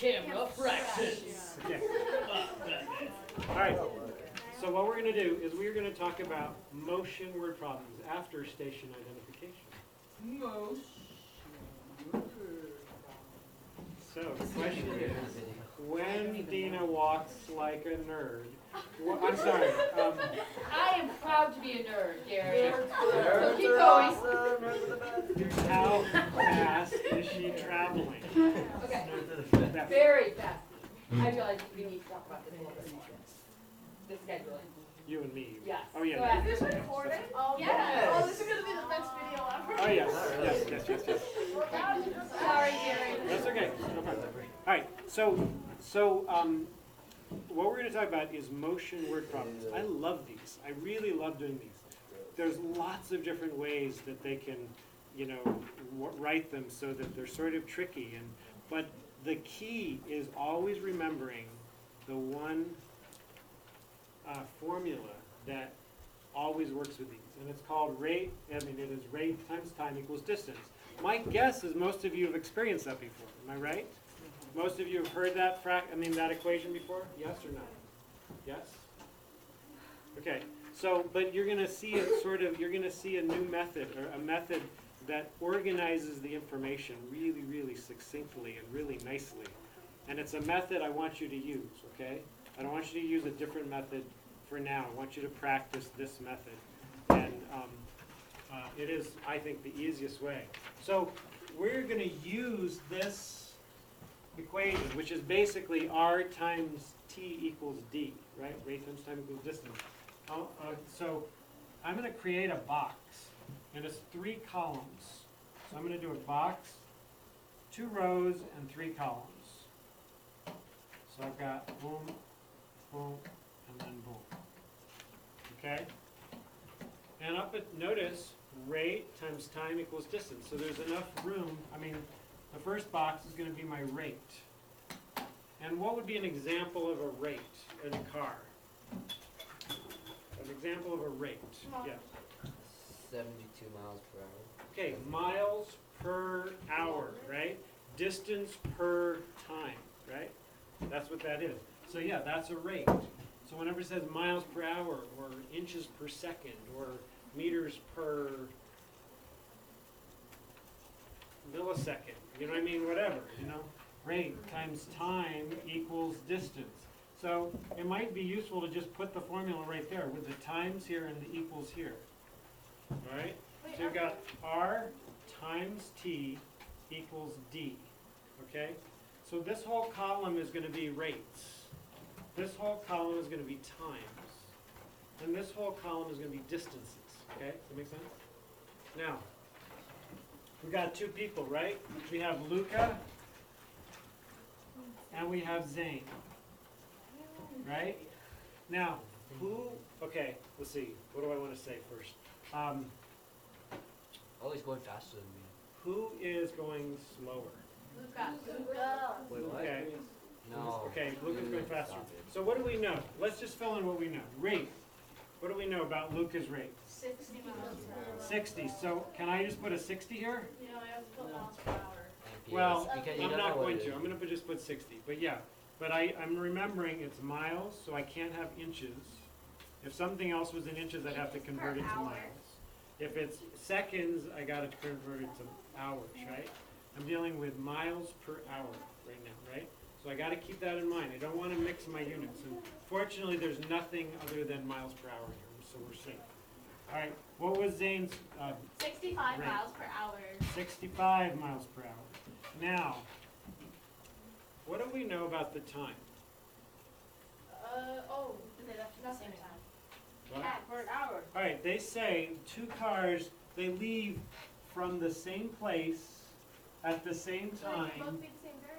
camera fractions. Okay. All right. So what we're going to do is we're going to talk about motion word problems after station identification. So the question is, when Dina walks like a nerd, I'm sorry. I am proud to be a nerd, Gary. So Nerds keep are going. awesome. Nerds are the best. How fast is she traveling? Okay, Nerds are the best. very fast. I feel like we need to talk about this a little bit more. The scheduling. You and me. Yes. Oh yeah. So no. after Is this recorded? Oh, Yes. Oh, this is going to be the best video ever. Oh yes. Yes. Sorry, Gary. That's okay. No problem. All right. So what we're going to talk about is motion word problems. I love these. I really love doing these. There's lots of different ways that they can, write them so that they're sort of tricky. But the key is always remembering the one formula that always works with these, and it's called rate. It is rate times time equals distance. My guess is most of you have experienced that before. Am I right? Most of you have heard that that equation before? Yes or no? Yes? Okay. So, but you're going to see you're going to see a new method, or a method that organizes the information really, really succinctly and really nicely. And it's a method I want you to use, okay? I don't want you to use a different method for now. I want you to practice this method. And it is, I think, the easiest way. So we're going to use this equation, which is basically R times T equals D, right? Rate times time equals distance. So I'm going to create a box, and it's 3 columns. So I'm going to do a box, 2 rows, and 3 columns. So I've got boom, boom, and then boom. Okay? And notice, rate times time equals distance. So there's enough room. The first box is going to be my rate. And what would be an example of a rate in a car? An example of a rate. Yeah. 72 miles per hour. Okay, miles per hour, right? Distance per time, right? That's what that is. So yeah, that's a rate. So whenever it says miles per hour, or inches per second, or meters per millisecond, whatever, rate times time equals distance. So it might be useful to just put the formula right there with the times here and the equals here. All right? So you've got R times T equals D. Okay? So this whole column is going to be rates. This whole column is going to be times. And this whole column is going to be distances. Okay? Does that make sense? Now, we got 2 people, right? We have Luca and we have Zane. Right? Now, okay, let's see. What do I want to say first? Always going faster than me. Who is going slower? Luca. Wait, what? Okay. No. Okay, Luca's going faster. Stop it. So what do we know? Let's just fill in what we know. Rate. What do we know about Luca's rate? 60 miles per hour. 60. So can I just put a 60 here? You know, I have to put miles per hour. Well, Because you I'm don't not know what going it to. is. I'm going to just put 60. But yeah, but I'm remembering it's miles, so I can't have inches. If something else was in inches, I'd have to convert it to miles. If it's seconds, I got to convert it to hours, right? I'm dealing with miles per hour right now, right? So I got to keep that in mind. I don't want to mix my units. And fortunately, there's nothing other than miles per hour here, so we're safe. All right, what was Zane's 65 Right. miles per hour. 65 miles per hour. Now, what do we know about the time? Okay, that's the same time. What? Per hour. All right, they say 2 cars, they leave from the same place at the same time,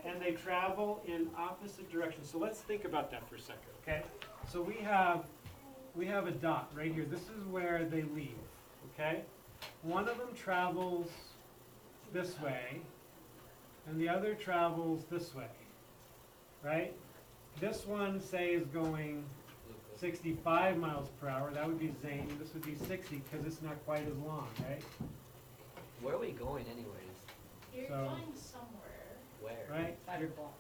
and they travel in opposite directions. So let's think about that for a second, okay? So we have a dot right here. This is where they leave, okay? One of them travels this way, and the other travels this way, right? This one, say, is going 65 miles per hour. That would be Zane. This would be 60 because it's not quite as long, right? Where are we going anyways? You're So- going somewhere. Where? right?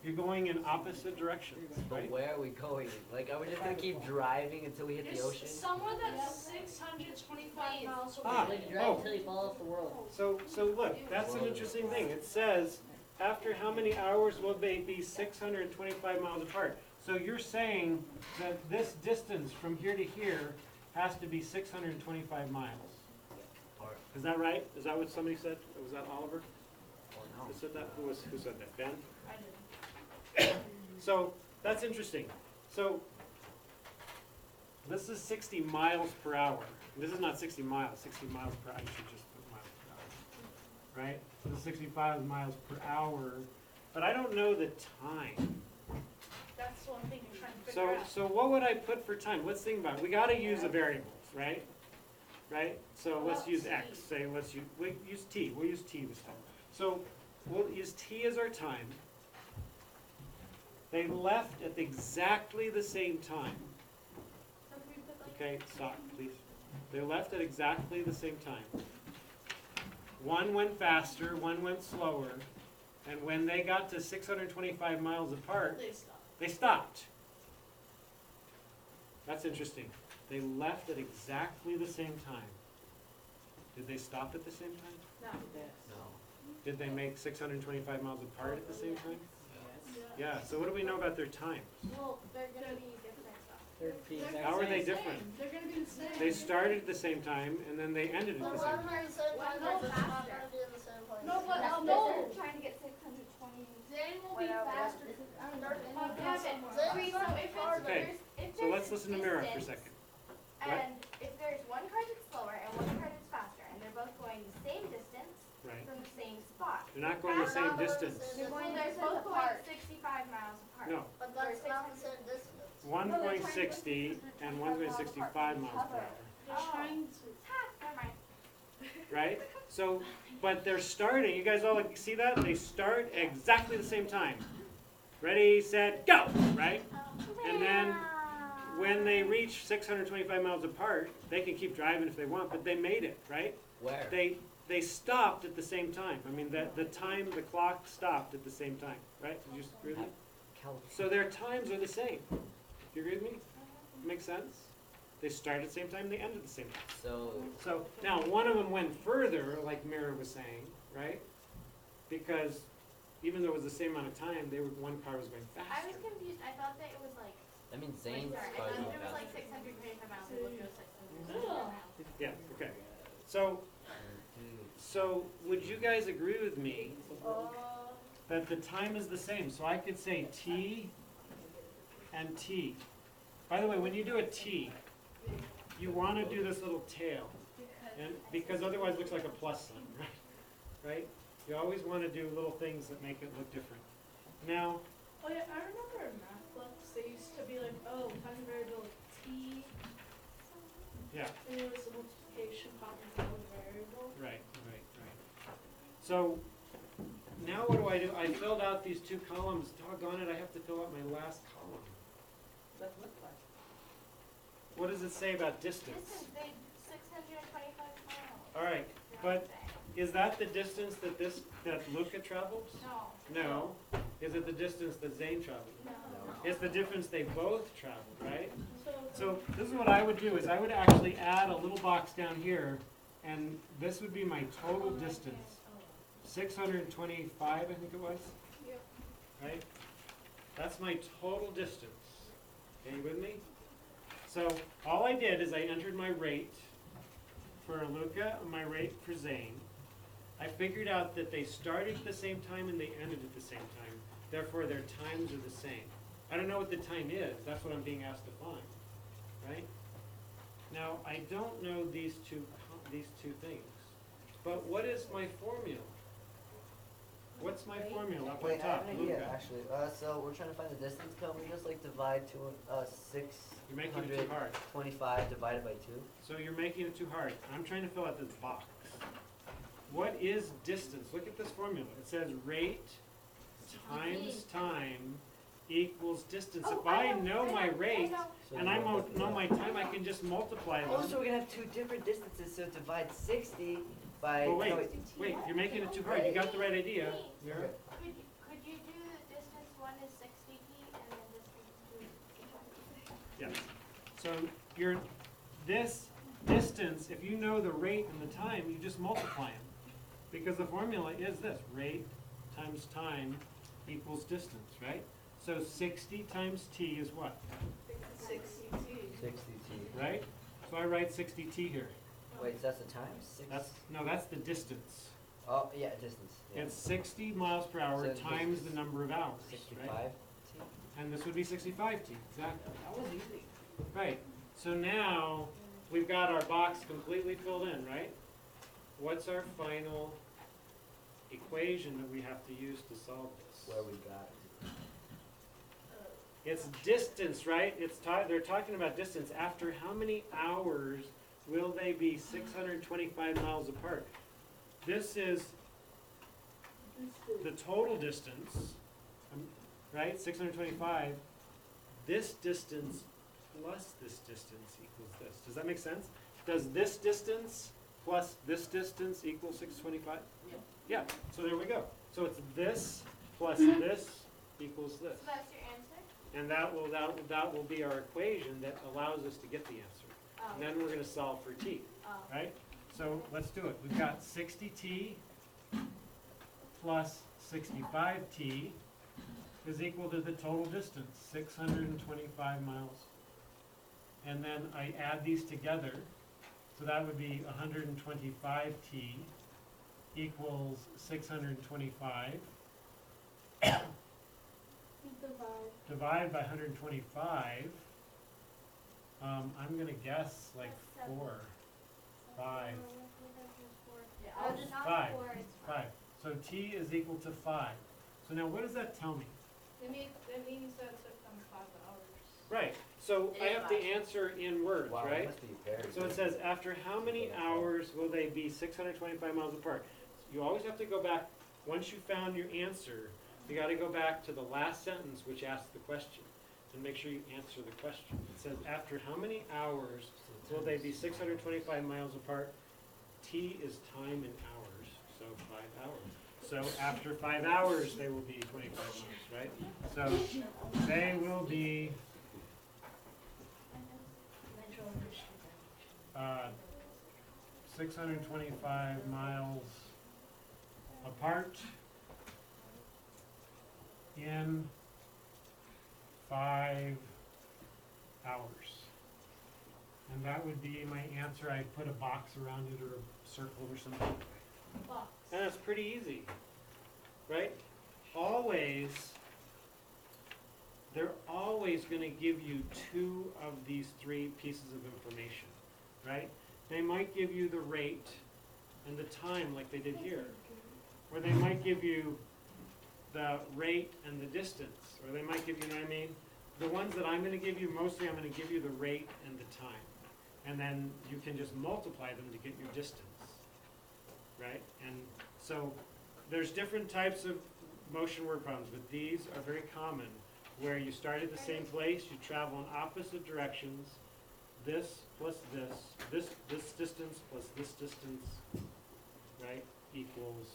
You're going in opposite directions, But right? where are we going? Like, are we just gonna keep driving until we hit the ocean? It's somewhere that's 625 miles away. Ah, Like you drive oh, until you fall off the world. so look, that's an interesting thing. It says, after how many hours will they be 625 miles apart? So you're saying that this distance from here to here has to be 625 miles. Is that right? Is that what somebody said? Was that Oliver Oh, no. who said that? Who said that? Ben? I didn't. So that's interesting. So this is 60 miles per hour. This is not 60 miles, 60 miles per hour. I should just put miles per hour. Right? So this is 65 miles per hour. But I don't know the time. That's one thing you're trying to figure So out. what would I put for time? Let's think about it. We got to use the variables, right? Right? So let's Well, use T. X. Say we use T. We'll use T this time. So we'll use T as our time. They left at exactly the same time. So if we put like Okay, stop, please. They left at exactly the same time. One went faster, one went slower, and when they got to 625 miles apart, they stop. they stopped. That's interesting. They left at exactly the same time. Did they stop at the same time? No. No. Did they make 625 miles apart at the same time? Yeah. Yeah, so what do we know about their time? Well, they're gonna be different stuff. They're the exact How are they same. different? They're gonna be the same. They started at the same time, and then they ended at But the why same am time. I saying Well, that no, it's not faster. gonna be in the same place? No, but That's no. they're trying to get 620. Zane will be Whatever. faster. I mean, they're in Oh, the yeah, somewhere. but- Zane's Okay, so not if farther. it's, Okay, if So there's let's listen to Mira for a distance, second. What? And if there's one car that's slower and one car that's faster, and they're both going the same distance Right. from the same spot. They're not going the They're same not going the distance. same Well, distance. they're both going apart. 65 miles apart. No, But that's not the same distance. one's No, they're going trying to 60 and one's going 65 miles per hour, They're Oh. trying to. Ha, never mind. right? So, but they're starting, you guys all see that? They start exactly the same time. Ready, set, go, right? And then when they reach 625 miles apart, they can keep driving if they want, but they made it, right? Where? They stopped at the same time. I mean, the clock stopped at the same time, right? Did you agree with me? California. So their times are the same. Do you agree with me? Makes sense? They started at the same time, they ended at the same time. So now one of them went further, like Mira was saying, right? Because even though it was the same amount of time, one car was going I was faster. confused. I thought that it was like, That means Zane's I car's thought going it was faster. like 625 miles. It would go 625 miles. Yeah, okay. So would you guys agree with me that the time is the same? So I could say T and T. By the way, when you do a T, you want to do this little tail, and because otherwise it looks like a plus sign, right? Right? You always want to do little things that make it look different. Now, Oh yeah, I remember in math books they used to be like, oh, time variable T, yeah, and it was a multiplication problem for the variable. right. So now what do? I filled out these two columns. Doggone it, I have to fill out my last column. What does it look like? What does it say about distance? Distance, they 625 miles. All right, but is that the distance that Luca traveled? No. No. Is it the distance that Zane traveled? No. It's the difference they both traveled, right? So So this is what I would do, is I would actually add a little box down here, and this would be my total distance. 625, I think it was? Yep. Right? That's my total distance. Are you with me? So all I did is I entered my rate for Luca and my rate for Zane. I figured out that they started at the same time and they ended at the same time. Therefore, their times are the same. I don't know what the time is. That's what I'm being asked to find, right? Now, I don't know these two things. But what is my formula? What's my formula up on Wait, I have top? an idea, Luca? actually. So we're trying to find the distance. Can we just like divide You're making it too hard. 625 divided by 2? So you're making it too hard. I'm trying to fill out this box. What is distance? Look at this formula. It says rate times time equals distance. Oh, If I know my rate So and I know my time, I can just multiply them. Oh, so we're gonna have two different distances. So divide 60 by. But wait, no, wait, you're making it too hard. You got the right idea. Mira. Could you Yes. So this distance, if you know the rate and the time, you just multiply them. Because the formula is this, rate times time equals distance, right? So 60 times t is what, 60T. 60T. right? So I write 60t here. Wait, so that's the time? That's the distance. Oh, yeah, distance. Yeah. It's 60 miles per hour So times this the number of hours, 65 right? T? And this would be 65t, exactly. That was easy. Right, so now we've got our box completely filled in, right? What's our final equation that we have to use to solve this? Where we got it. It's distance, right? They're talking about distance. After how many hours will they be 625 miles apart? This is the total distance, right? 625. This distance plus this distance equals this. Does that make sense? Does this distance plus this distance equal 625? Yeah, so there we go. So it's this plus this equals this. So that's your answer? And that will be our equation that allows us to get the answer. And then we're gonna solve for t, right? So let's do it. We've got 60t plus 65t is equal to the total distance, 625 miles. And then I add these together, so that would be 125t equals 625. Divide by 125, I'm gonna guess like 4, 5, Yeah, I'll just just- 5, four, it's 5. So t is equal to 5. So now what does that tell me? It means that it took them 5 hours. Right, so It I is have to 5. answer in words, Wow, it right? must be very So it good. says, after how many hours will they be 625 miles apart? You always have to go back, once you found your answer, you gotta go back to the last sentence which asks the question, and make sure you answer the question. It says, after how many hours will they be 625 miles apart? T is time in hours, so 5 hours. So after 5 hours, they will be 25 miles, right? So they will be 625 miles apart in 5 hours. And that would be my answer. I put a box around it or a circle or something. Box. And it's pretty easy, right? Always, they're always gonna give you 2 of these 3 pieces of information, right? They might give you the rate and the time like they did here. Or they might give you the rate and the distance. Or they might give you, you know what I mean? The ones that I'm gonna give you, mostly I'm gonna give you the rate and the time. And then you can just multiply them to get your distance, right? And so there's different types of motion word problems, but these are very common, where you start at the same place, you travel in opposite directions, this plus this distance plus this distance, right, equals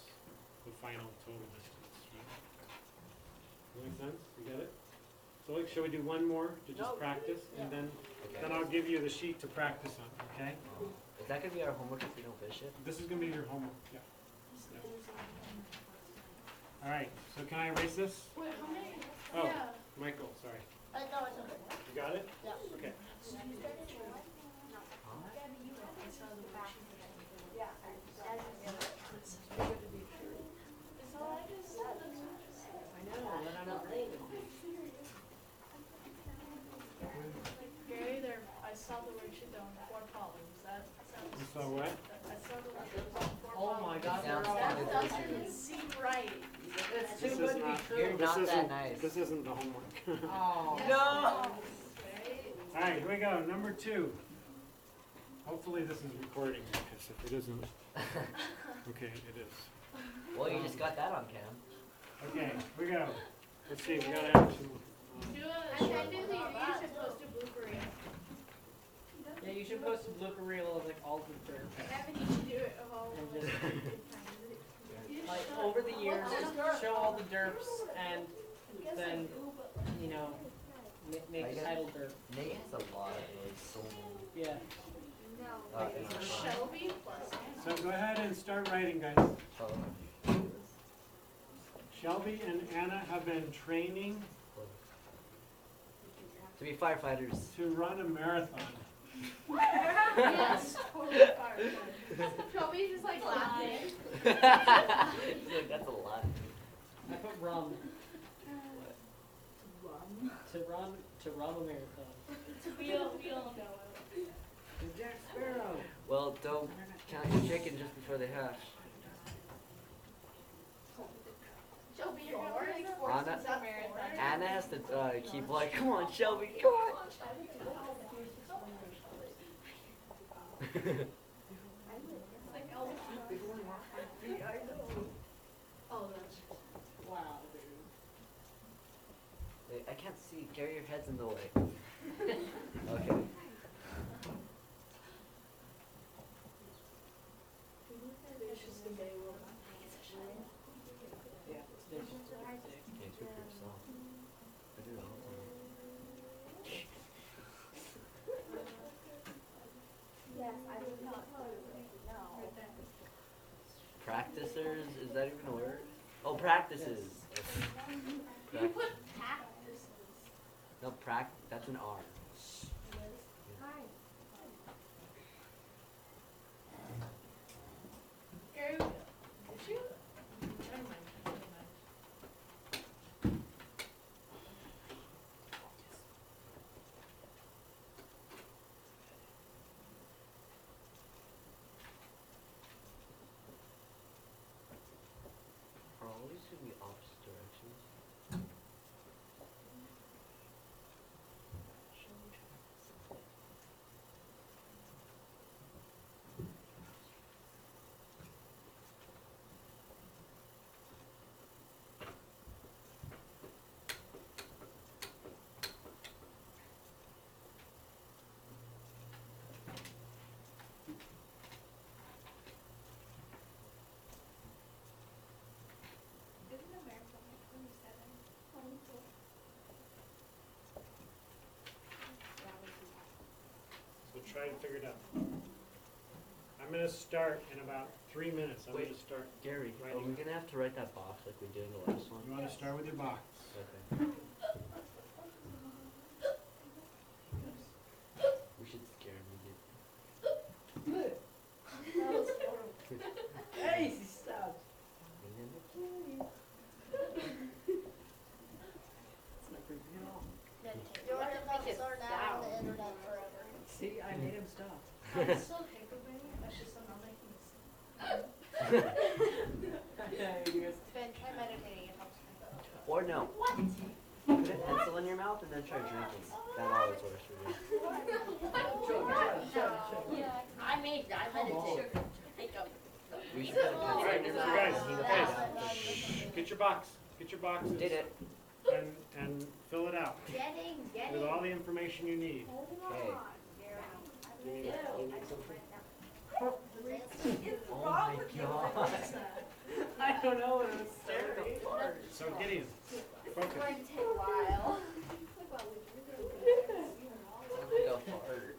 the final total distance, right? Does that make sense? You get it? So like, shall we do one more to just No. practice, and then Okay. I'll give you the sheet to practice on, okay? Is that gonna be our homework if we don't finish it? This is gonna be your homework, yeah. All right, so can I erase this? Wait, how many? Oh, Yeah. Michael, sorry. No, it's okay. You got it? Yeah. Okay. So I just said this. I know, and then I'm not reading. Gary, there, I saw the worksheet on 4 columns. That sounds. You saw what? I saw the worksheet on 4 Oh columns. my God, Sounds they're all. kind of That good. doesn't seem right. It's This too is good to be not- true. You're This not that isn't- nice. This isn't the homework. Oh. No. Right? All right, here we go, number 2. Hopefully this is recording, because if it isn't, okay, it is. Well, you just got that on cam. Okay, here we go. Let's see, we gotta have some, Do a I short can do the one. You should post a blooper reel. Yeah, you should post a blooper reel of like all the dirt. Evan, you should do it of all And of just, it. You like, should. over the years, show all the derps and then, you know, Make I the get- title dirt. Nate has a lot of like so many. Yeah. Shelby plus So go ahead and start writing, guys. Oh. Shelby and Anna have been training To be firefighters. to run a marathon. Yes, totally fire. Shelby's just like laughing. He's like, that's a lot. I put rum. To run a marathon. We all know it. Jack Sparrow. Well, don't count your chicken just before they hatch. Shelby, you're gonna run like 4 Anna- a marathon. Anna has to keep like, come on, Shelby, come on. It's like Elvis. Oh, that's. Wow, dude. Wait, I can't see. Gary, your head's in the way. Okay. It's just the day we'll. Yeah, it's different. Okay, speak for yourself. I do it all the time. Yes, I would not totally know. Practicers? Is that even a word? Oh, practices. You put practices. No, that's an R. Gary, did you? Never mind. Are always going to be opposite directions? Isn't America like 27? 22. So try to figure it out. I'm gonna start in about 3 minutes. I'm Wait. gonna start. Gary, are Writing. we going to have to write that box like we did in the last one? You wanna start with your box. Okay. We should scare him again. Hey, stop. It's not creepy at all. Your notes are now on the internet forever. See, I made him stop. I'm still hiccuping. That's just I'm not making this. You guys. Ben, try meditating, it helps me. Or no. What? Put a pencil in your mouth and then try drinking. That always works for me. Yeah. I meditate. We should put a pencil Alright, in your you mouth guys, and heat it guys. up. Get your box. Get your boxes. Did it. And fill it out with all the information you need. Okay. You need- you need something? Oh my god. I don't know, it was scary. So Gideon, focus. Take a while. Sounds like a fart.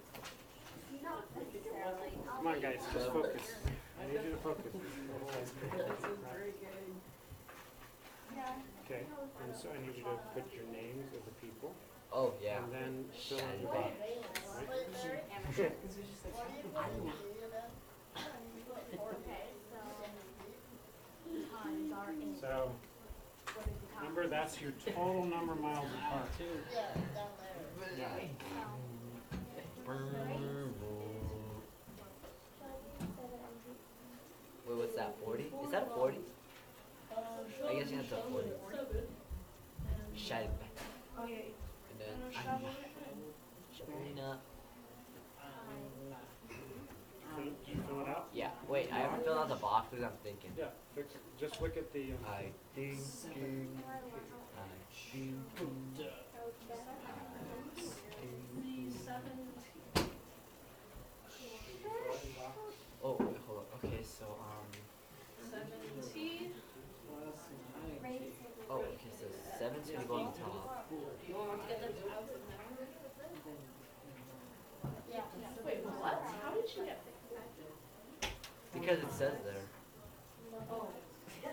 Come on, guys, just focus. I need you to focus. This is very good. Okay, and so I need you to put your names of the people, Oh, yeah. and then fill in Shiny the bag. box. So, remember, that's your total number of miles apart. Two. Yeah. Wait, what's that, 40? Is that 40? I guess you have to 40. Shiny bag. Oh, yeah. And then, Sabrina. Did you fill it out? Yeah, wait, I haven't filled out the box because I'm thinking. Yeah, just look at the, I think. Oh, wait, hold on. Okay, so, 17. Plus 90. oh, okay, so 7's gonna go on the top. Cool. You want to get the she get picked? Because it says there. Oh. I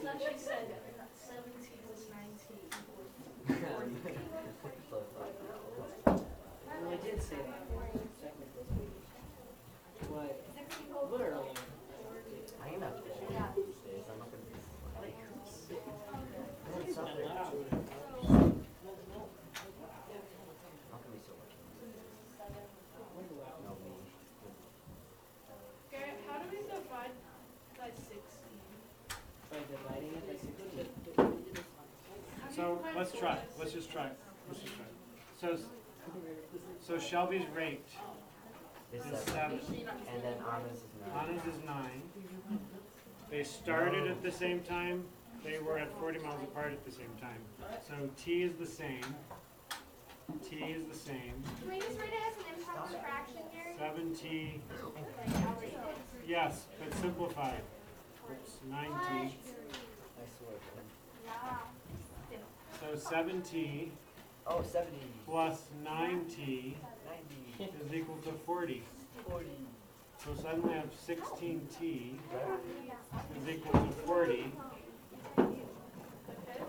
thought she said 17 was 19. Well, I did say that. Technically. What? Literally. I am not these days. I'm not gonna be. I'm gonna suffer. Not gonna be so lucky. No, me. Garrett, how do we divide by 16? By dividing it by 16. So let's try. Let's just try. So Shelby's rate This is is 7. and then Anna's is 9. Anna's is 9. They started at the same time. They were at 40 miles apart at the same time. So T is the same. T is the same. Can we just write it as an improper fraction, Gary? 7T. Okay, I'll write it. Yes, but simplified. Oops, 9T. I swear. Yeah. So 7T Oh, 70. plus 9T 90. is equal to 40. 40. So suddenly I have 16T Right? is equal to 40, Oh,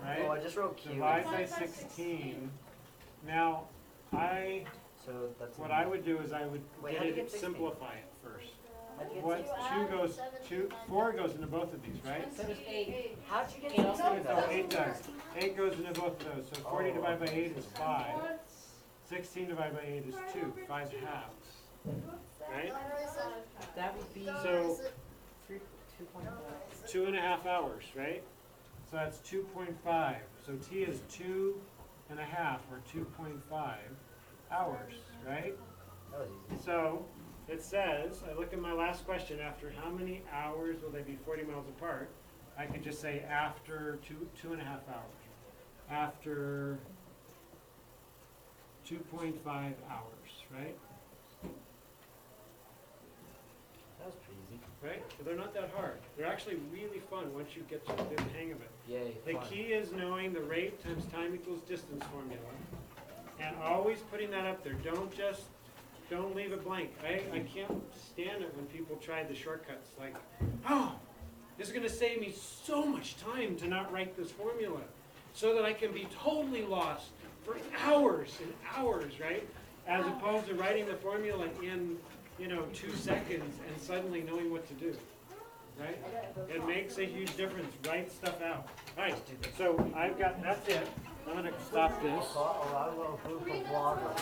right? I just wrote Q. Divide by 16. Now, So that's what I would do is I would Wait, how'd you get 16? simplify it first. How'd you get What, 16? 4 goes into both of these, right? So does 8. How'd you get Eight also 16 No, though? 8 does. 8 goes into both of those, so 40 Oh. divided by 8 is 5. What? 16 divided by 8 is 2, 5 halves, right? That would be So 2.5. 2.5 hours, right? So that's 2.5. So T is 2.5 or 2.5 hours, right? That was easy. So it says, I look at my last question, after how many hours will they be 40 miles apart? I could just say after 2.5 hours. After 2.5 hours, right? That was pretty easy. Right? So they're not that hard. They're actually really fun once you get to the hang of it. Yay. The fun. key is knowing the rate times time equals distance formula. And always putting that up there. Don't leave it blank. I can't stand it when people try the shortcuts. Like, oh, this is going to save me so much time to not write this formula so that I can be totally lost for hours and hours, right? As opposed to writing the formula in, 2 seconds and suddenly knowing what to do, right? It makes a huge difference. Write stuff out. All right, so that's it. I'm going to stop this. Oh, I love proof of blogger.